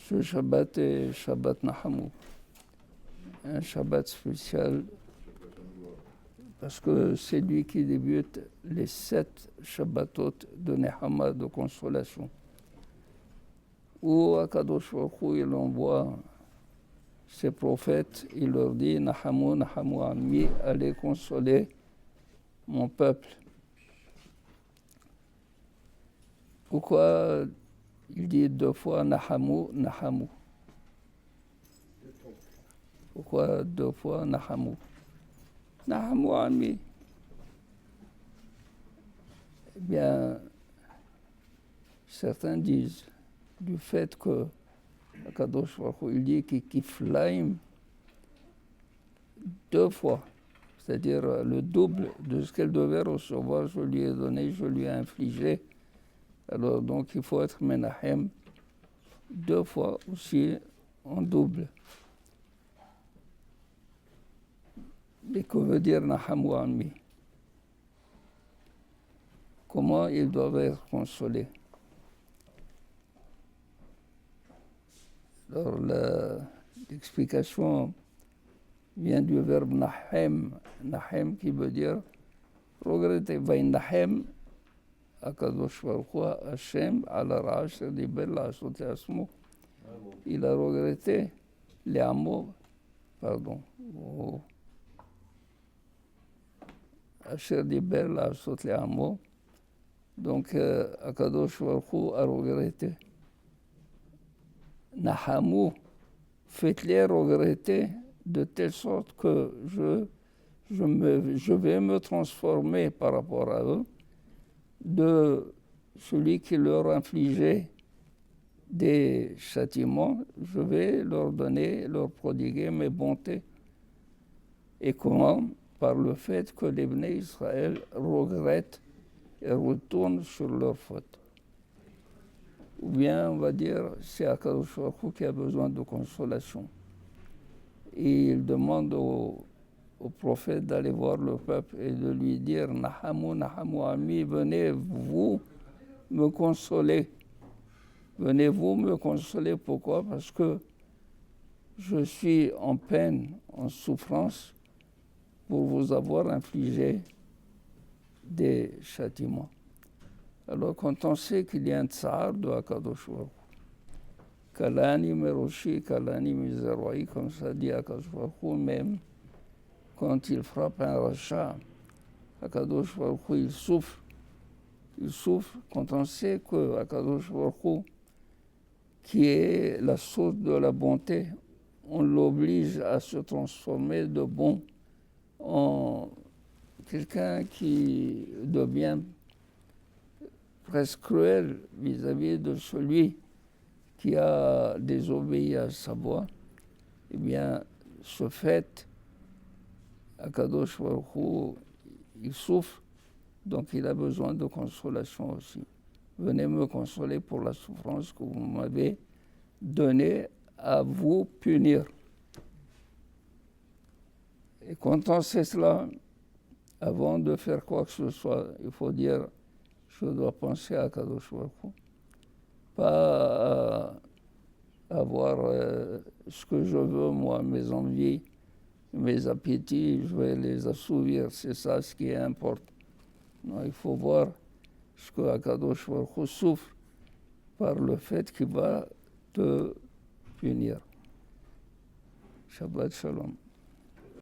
Ce Shabbat est Shabbat Nahamou, un Shabbat spécial parce que c'est lui qui débute les 7 Shabbatot de Nehama, de consolation, où Akadosh Baruch Hu, il envoie ses prophètes, il leur dit Nahamou, Nahamou Ammi, allez consoler mon peuple. Pourquoi il dit 2 fois Nahamou, Nahamou? Pourquoi 2 fois Nahamou? Nahamou Ammi. Eh bien, certains disent du fait que Akadosh Baruch Hu, il dit qu'il kiflaim 2 fois, c'est-à-dire le double de ce qu'elle devait recevoir, je lui ai donné, je lui ai infligé. Alors donc il faut être Menahem 2 fois aussi en double. Mais que veut dire Nahamou Ammi? Comment ils doivent être consolés? Alors l'explication vient du verbe Nahem, Nahem qui veut dire regretter. Vainahem Akadosh Baruch Hu Hashem ala ra'asher diber la'asot le'asmo. Il a regretté les hameaux, pardon, Asher diber la'asot le'asmo. Donc Akadosh Baruch Hu a regretté. Nahamou, faites-les regretter de telle sorte que je vais me transformer par rapport à eux de celui qui leur infligeait des châtiments, je vais leur donner, leur prodiguer mes bontés. Et comment? Par le fait que les Bnei Israël regrettent et retournent sur leurs fautes. Ou bien, on va dire, c'est Akadosh Baruch Hu qui a besoin de consolation. Et il demande au prophète d'aller voir le peuple et de lui dire Nahamou, Nahamou Ammi, venez-vous me consoler. Venez-vous me consoler. Pourquoi? Parce que je suis en peine, en souffrance, pour vous avoir infligé des châtiments. Alors quand on sait qu'il y a un tsar de Akadosh Baruch Hu, Kalani Meroshi, Kalani Mizeroi, comme ça dit Akadosh Baruch Hu, même quand il frappe un rachat, Akadosh Baruch Hu, il souffre. Il souffre quand on sait que Akadosh Baruch Hu, qui est la source de la bonté, on l'oblige à se transformer de bon en quelqu'un qui devient presque cruel vis-à-vis de celui qui a désobéi à sa voix. Eh bien, ce fait, Akadosh Baruch Hu, il souffre, donc il a besoin de consolation aussi. Venez me consoler pour la souffrance que vous m'avez donnée à vous punir. Et quand on sait cela, avant de faire quoi que ce soit, il faut dire je dois penser à Akadosh Baruch Hu, pas à avoir ce que je veux, moi, mes envies, mes appétits, je vais les assouvir, c'est ça ce qui importe. Non, il faut voir ce que Akadosh Baruch Hu souffre par le fait qu'il va te punir. Shabbat Shalom.